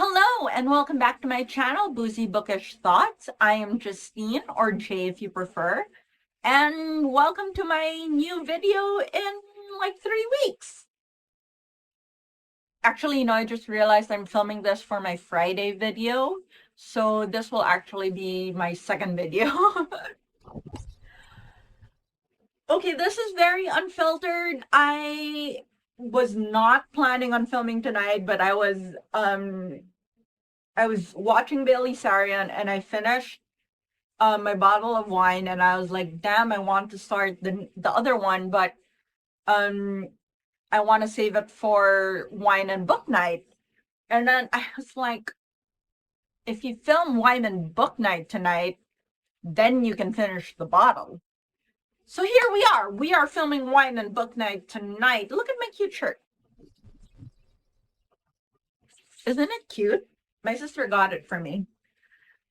Hello and welcome back to my channel, Boozy Bookish Thoughts. I am Justine, or Jay if you prefer, and welcome to my new video in like 3 weeks. Actually, I just realized I'm filming this for my Friday video, so this will actually be my second video. Okay, this is very unfiltered. I was not planning on filming tonight, but I was watching Bailey Sarian and I finished my bottle of wine and I was like, damn, I want to start the other one, but um I want to save it for wine and book night. And then I was like, if you film wine and book night tonight, then you can finish the bottle. So here we are. We are filming wine and book night tonight. Look at my cute shirt. Isn't it cute? My sister got it for me.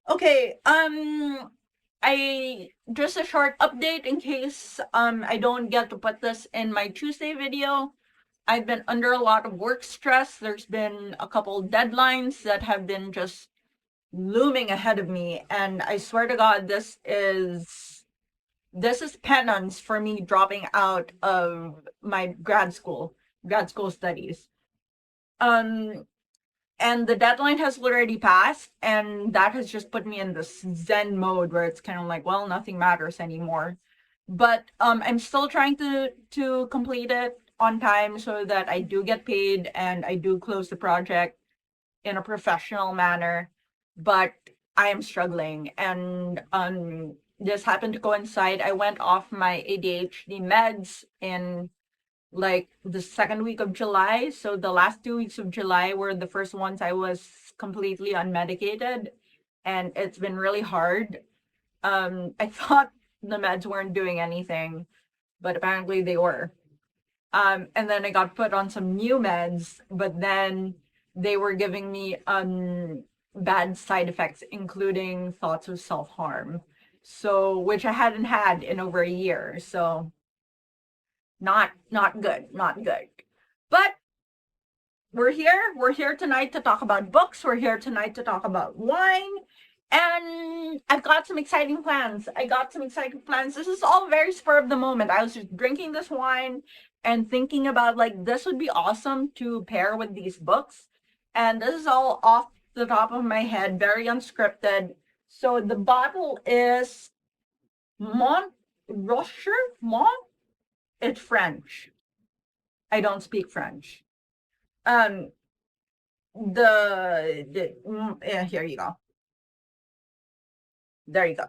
Okay, I just a short update in case I don't get to put this in my Tuesday video. I've been under a lot of work stress. There's been a couple deadlines that have been just looming ahead of me, and I swear to God, this is penance for me dropping out of my grad school studies. Um, and the deadline has already passed, and that has just put me in this zen mode where it's kind of like, well, nothing matters anymore. But I'm still trying to complete it on time so that I do get paid and I do close the project in a professional manner. But I am struggling, and this happened to coincide. I went off my ADHD meds in like the second week of July. So the last 2 weeks of July were the first ones I was completely unmedicated, and it's been really hard. I thought the meds weren't doing anything, but apparently they were. And then I got put on some new meds, but then they were giving me bad side effects, including thoughts of self-harm. So, which I hadn't had in over a year. So not good, not good. But we're here. We're here tonight to talk about books. We're here tonight to talk about wine. And I've got some exciting plans. I got some exciting plans. This is all very spur of the moment. I was just drinking this wine and thinking about like this would be awesome to pair with these books. And this is all off the top of my head, very unscripted. So the bottle is Mont Rocher Mont. It's French. I don't speak French. Um, yeah, here you go. There you go.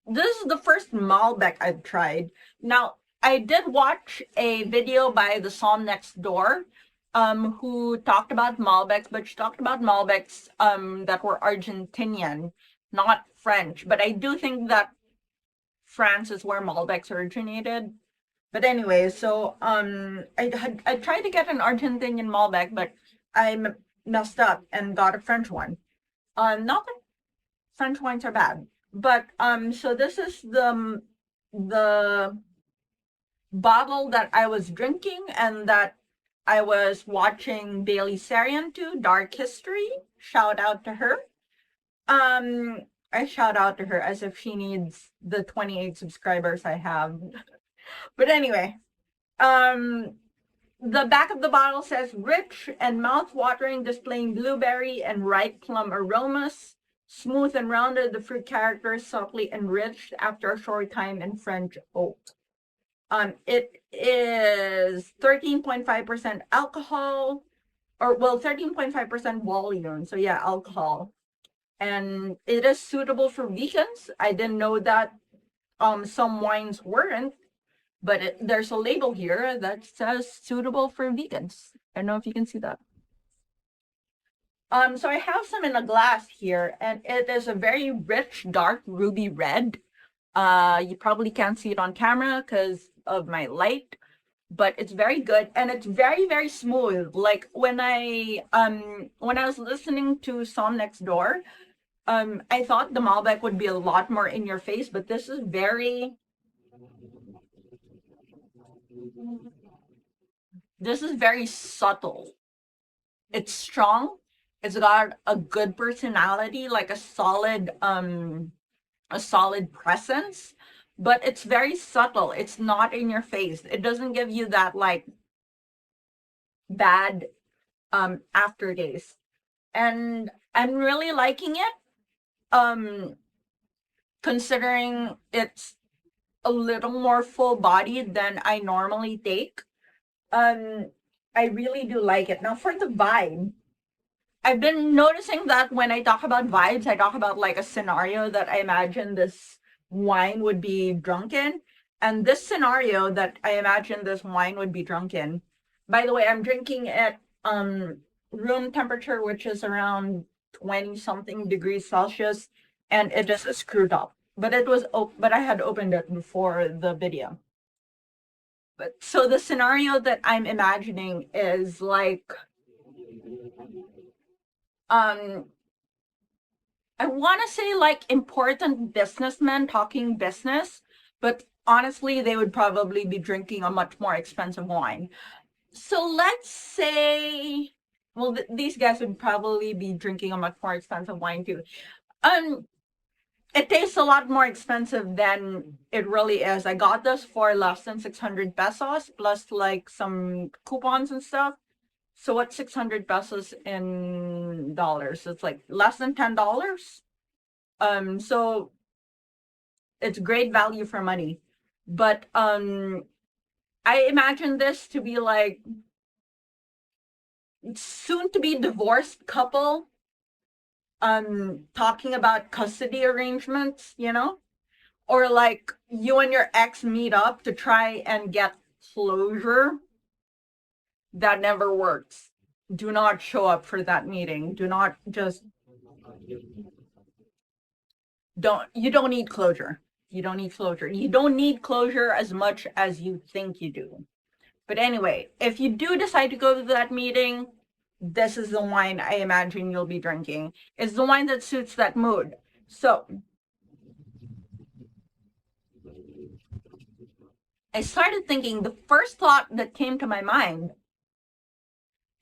This is the first Malbec I've tried. Now, I did watch a video by the Psalm Next Door, who talked about Malbecs, but she talked about Malbecs that were Argentinian, not French. But I do think that France is where Malbecs originated. But anyway, so I tried to get an Argentinian Malbec, but I messed up and got a French one. Not that French wines are bad, but so this is the bottle that I was drinking and that I was watching Bailey Sarian to Dark History. Shout out to her. I shout out to her as if she needs the 28 subscribers I have. But anyway, um the back of the bottle says rich and mouth-watering, displaying blueberry and ripe plum aromas. Smooth and rounded, the fruit character is subtly enriched after a short time in French oak. It is 13.5% alcohol, or well, 13.5% volume. So yeah, alcohol. And it is suitable for vegans. I didn't know that some wines weren't, but there's a label here that says suitable for vegans. I don't know if you can see that. So I have some in a glass here, and it is a very rich, dark ruby red. You probably can't see it on camera because of my light, but it's very good and it's very, very smooth. Like when I was listening to Psalm Next Door, I thought the Malbec would be a lot more in your face, but this is very subtle. It's strong, It's got a good personality, like a solid presence, but it's very subtle. It's not in your face. It doesn't give you that like bad aftertaste. And I'm really liking it. Considering it's a little more full bodied than I normally take. Um, I really do like it. Now for the vibe, I've been noticing that when I talk about vibes, I talk about like a scenario that I imagine this wine would be drunk in. And this scenario that I imagine this wine would be drunk in, by the way, I'm drinking at room temperature, which is around 20 something degrees Celsius, and it is screwed up. But but I had opened it before the video. But so the scenario that I'm imagining is like um I want to say like important businessmen talking business, but honestly, they would probably be drinking a much more expensive wine. So let's say, well, these guys would probably be drinking a much more expensive wine too. Um, it tastes a lot more expensive than it really is. I got this for less than 600 pesos plus like some coupons and stuff. So what's 600 pesos in dollars? It's like less than $10. So it's great value for money. But I imagine this to be like soon to be divorced couple talking about custody arrangements, you know? Or like you and your ex meet up to try and get closure. That never works. Do not show up for that meeting. Do not just don't you don't need closure. You don't need closure. You don't need closure as much as you think you do. But anyway, if you do decide to go to that meeting, this is the wine I imagine you'll be drinking. It's the wine that suits that mood. So I started thinking the first thought that came to my mind,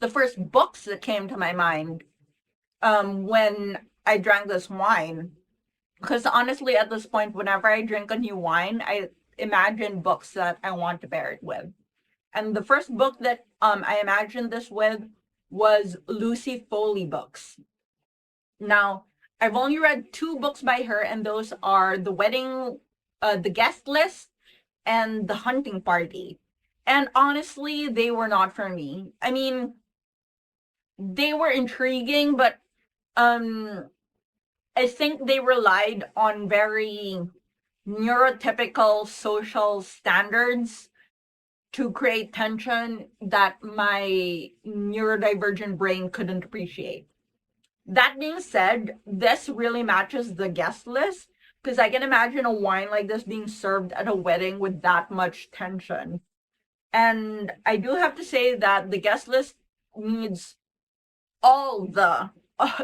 the first books that came to my mind when I drank this wine. Because honestly, at this point, whenever I drink a new wine, I imagine books that I want to pair it with. And the first book that I imagined this with was Lucy Foley books. Now, I've only read two books by her, and those are The Guest List, and The Hunting Party. And honestly, they were not for me. I mean, they were intriguing, but um, I think they relied on very neurotypical social standards to create tension that my neurodivergent brain couldn't appreciate. That being said, this really matches the guest list because I can imagine a wine like this being served at a wedding with that much tension. And I do have to say that the guest list needs all the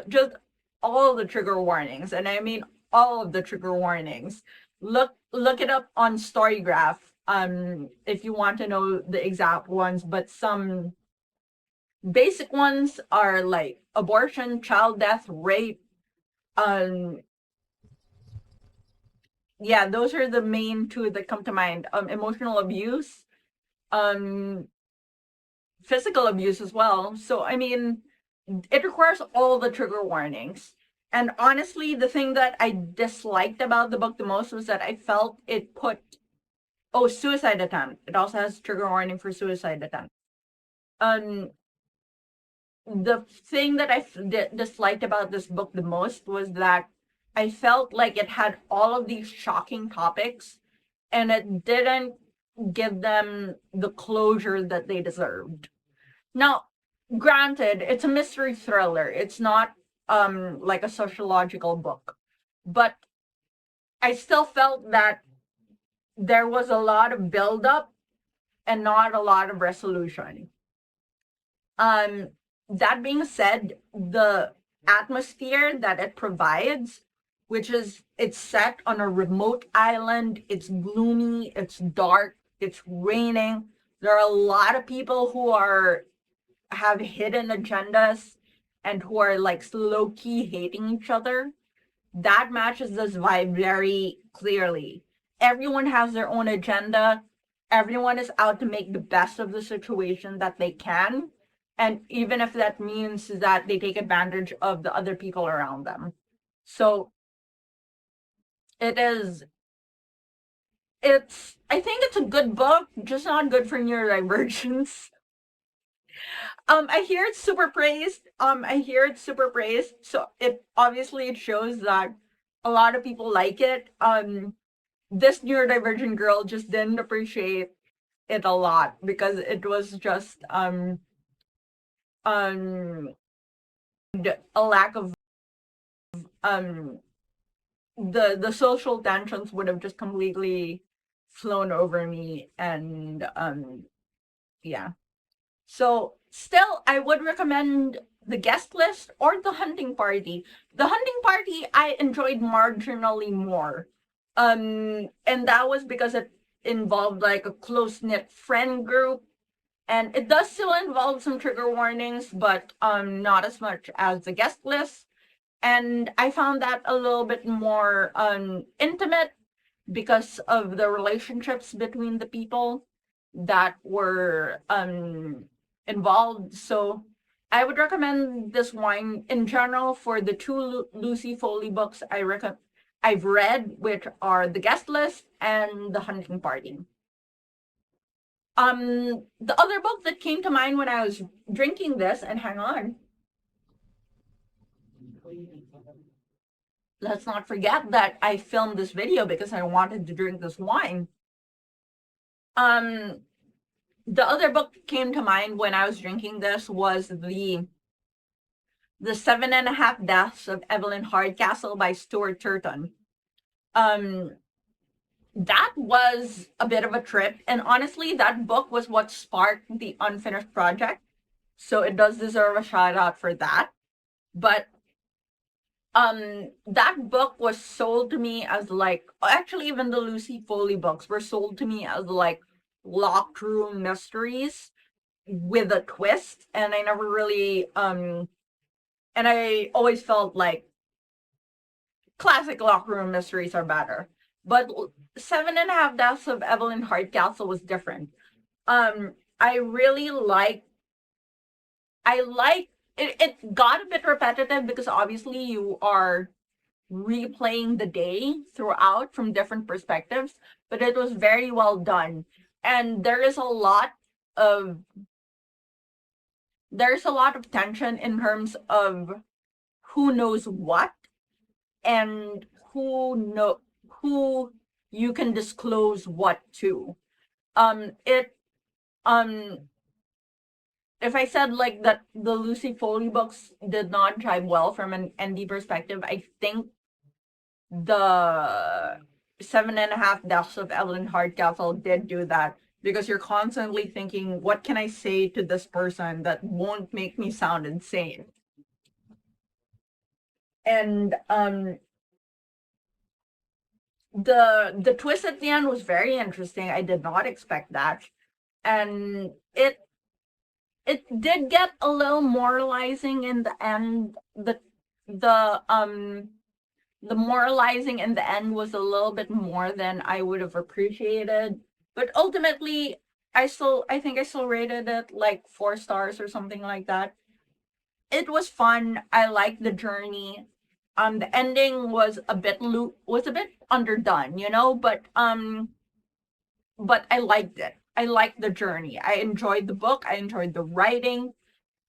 just all the trigger warnings, and I mean all of the trigger warnings. Look it up on Storygraph if you want to know the exact ones, but some basic ones are like abortion, child death, rape. Um, yeah, those are the main two that come to mind. Emotional abuse, um, physical abuse as well. So I mean, it requires all the trigger warnings. And honestly, the thing that I disliked about the book the most was that I felt it put suicide attempt. It also has trigger warning for suicide attempt. Um, the thing that I disliked about this book the most was that I felt like it had all of these shocking topics and it didn't give them the closure that they deserved. Now, granted, it's a mystery thriller. It's not like a sociological book. But I still felt that there was a lot of buildup and not a lot of resolution. Um, that being said, the atmosphere that it provides, which is it's set on a remote island, it's gloomy, it's dark, it's raining. There are a lot of people who are have hidden agendas, and who are like low key hating each other, that matches this vibe very clearly. Everyone has their own agenda. Everyone is out to make the best of the situation that they can. And even if that means that they take advantage of the other people around them. So it is, I think it's a good book, just not good for neurodivergence. I hear it's super praised. I hear it's super praised. So it shows that a lot of people like it. This neurodivergent girl just didn't appreciate it a lot because it was just um a lack of um the social tensions would have just completely flown over me, and yeah. So still, I would recommend the guest list or the hunting party. The hunting party I enjoyed marginally more. And that was because it involved like a close knit friend group. And it does still involve some trigger warnings, but not as much as the guest list. And I found that a little bit more intimate because of the relationships between the people that were involved. So I would recommend this wine in general for the two Lucy Foley books I've read, which are The Guest List and The Hunting Party. The other book that came to mind when I was drinking this, and hang on, let's not forget that I filmed this video because I wanted to drink this wine. Um, the other book that came to mind when I was drinking this was the 7.5 Deaths of Evelyn Hardcastle by Stuart Turton. Um, that was a bit of a trip, and honestly, that book was what sparked the unfinished project. So it does deserve a shout out for that. But that book was sold to me as like, actually even the Lucy Foley books were sold to me as like locked room mysteries with a twist, and I never really and I always felt like classic locker room mysteries are better. But 7.5 Deaths of Evelyn Hardcastle was different. I really like it. It got a bit repetitive because obviously you are replaying the day throughout from different perspectives, but it was very well done. And of there's a lot of tension in terms of who knows what and who you can disclose what to. It If I said like that the Lucy Foley books did not drive well from an ND perspective, I think the 7.5 Deaths of Evelyn Hardcastle did do that, because you're constantly thinking, what can I say to this person that won't make me sound insane? And the twist at the end was very interesting. I did not expect that. And it did get a little moralizing in the end. The moralizing in the end was a little bit more than I would have appreciated. But ultimately, I think I still rated it like 4 stars or something like that. It was fun. I liked the journey. The ending was a bit underdone, but I liked it. I liked the journey. I enjoyed the book. I enjoyed the writing.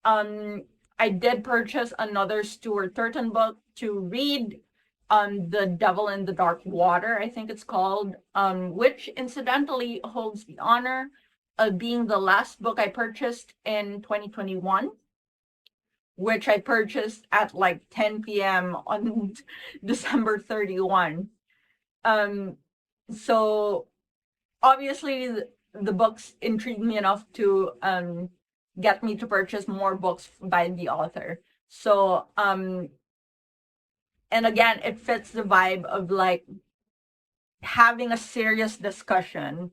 Um, I did purchase another Stuart Turton book to read, The Devil in the Dark Water, I think it's called, which incidentally holds the honor of being the last book I purchased in 2021, which I purchased at like 10 p.m. on December 31. Um, so obviously the books intrigued me enough to get me to purchase more books by the author. So and again, it fits the vibe of like having a serious discussion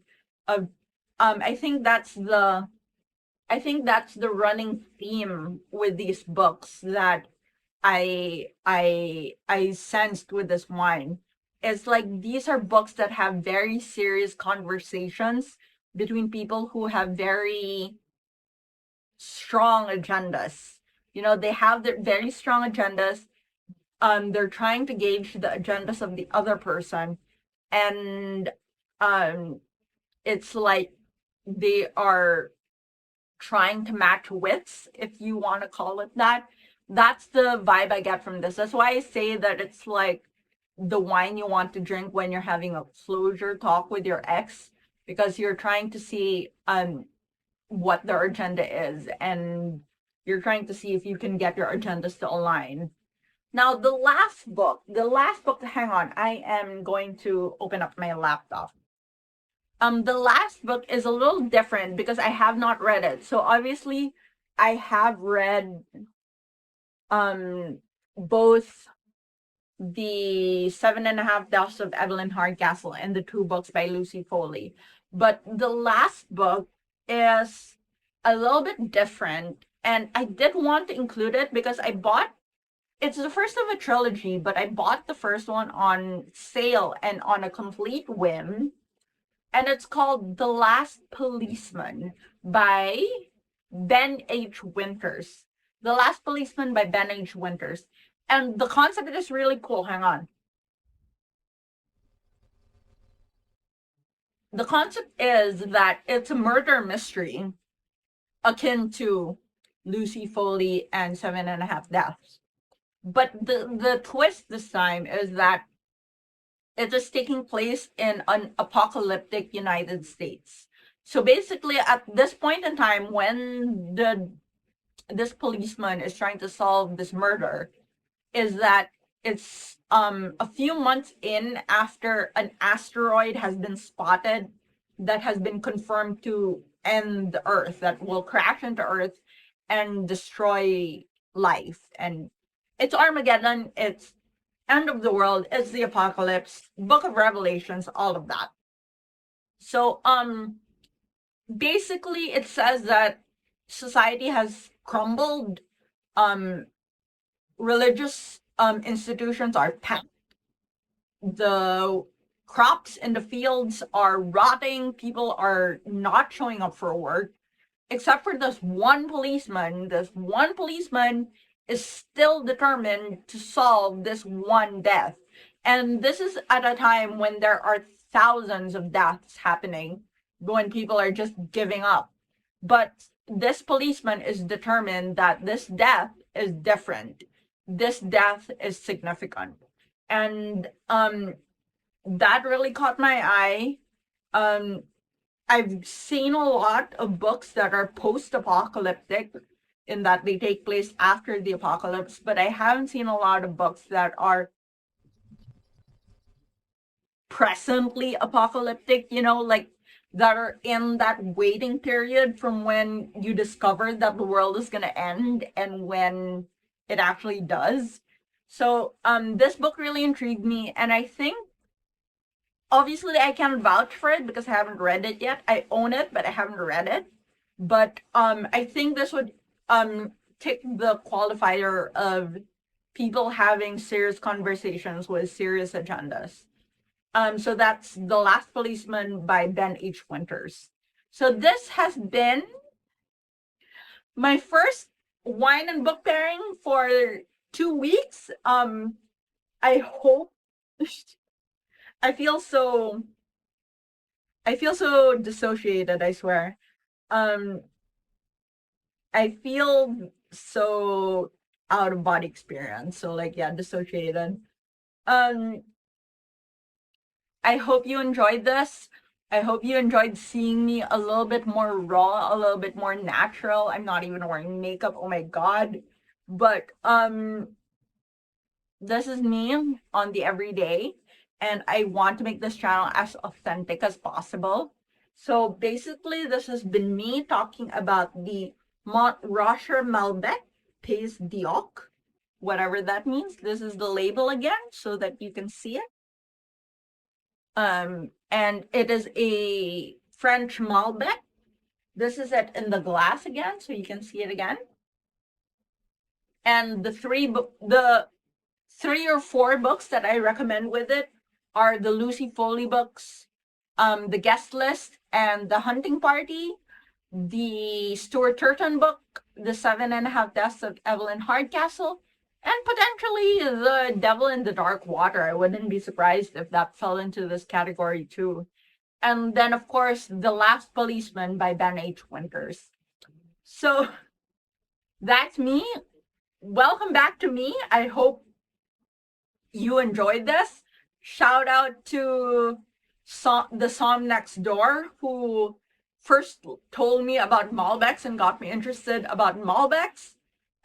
of I think that's I think that's the running theme with these books that I sensed with this wine. It's like these are books that have very serious conversations between people who have very strong agendas. They have their very strong agendas. They're trying to gauge the agendas of the other person, and um, it's like they are trying to match wits, if you want to call it that. That's the vibe I get from this. That's why I say that it's like the wine you want to drink when you're having a closure talk with your ex, because you're trying to see what their agenda is, and you're trying to see if you can get your agendas to align. Now, the last book, hang on, I am going to open up my laptop. The last book is a little different because I have not read it. So obviously, I have read um both the Seven and a Half Deaths of Evelyn Hardcastle and the two books by Lucy Foley. But the last book is a little bit different, and I did want to include it because it's the first of a trilogy, but I bought the first one on sale and on a complete whim, and it's called The Last Policeman by Ben H. Winters. The Last Policeman by Ben H. Winters. And the concept is really cool. Hang on. The concept is that it's a murder mystery akin to Lucy Foley and Seven and a Half Deaths. But the twist this time is that it is taking place in an apocalyptic United States. So basically, at this point in time, when this policeman is trying to solve this murder, is that it's a few months in after an asteroid has been spotted that has been confirmed to end the Earth, that will crash into Earth and destroy life. And it's Armageddon, it's end of the world, it's the apocalypse, Book of Revelations, all of that. So basically it says that society has crumbled, um religious institutions are packed, the crops in the fields are rotting, people are not showing up for work, except for this one policeman. This one policeman is still determined to solve this one death. And this is at a time when there are thousands of deaths happening, when people are just giving up. But this policeman is determined that this death is different. This death is significant. And that really caught my eye. Um, I've seen a lot of books that are post-apocalyptic in that they take place after the apocalypse, but I haven't seen a lot of books that are presently apocalyptic, like that are in that waiting period from when you discover that the world is going to end and when it actually does. So, this book really intrigued me, and I think obviously I can't vouch for it because I haven't read it yet. I own it, but I haven't read it. But I think this would tick the qualifier of people having serious conversations with serious agendas. So that's The Last Policeman by Ben H. Winters. So this has been my first wine and book pairing for 2 weeks. I hope I feel so I feel so dissociated, I swear. Um, I feel so out of body experience. So like yeah, dissociated. Um, I hope you enjoyed this. I hope you enjoyed seeing me a little bit more raw, a little bit more natural. I'm not even wearing makeup. Oh my god. But this is me on the everyday, and I want to make this channel as authentic as possible. So basically, this has been me talking about the Montrocher Malbec Pays d'Oc, whatever that means. This is the label again so that you can see it. And it is a French Malbec. This is it in the glass again, so you can see it again. And the 3 or 4 books that I recommend with it are the Lucy Foley books, the Guest List, and the Hunting Party, the Stuart Turton book, The 7.5 Deaths of Evelyn Hardcastle, and potentially The Devil in the Dark Water. I wouldn't be surprised if that fell into this category too. And then, of course, The Last Policeman by Ben H. Winters. So that's me. Welcome back to me. I hope you enjoyed this. Shout out to the Som next door who first told me about Malbecs and got me interested about Malbecs.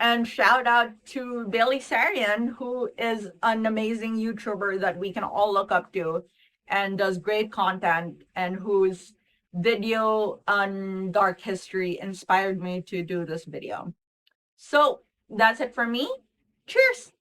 And shout out to Billy Sarian, who is an amazing YouTuber that we can all look up to and does great content, and whose video on dark history inspired me to do this video. So that's it for me. Cheers!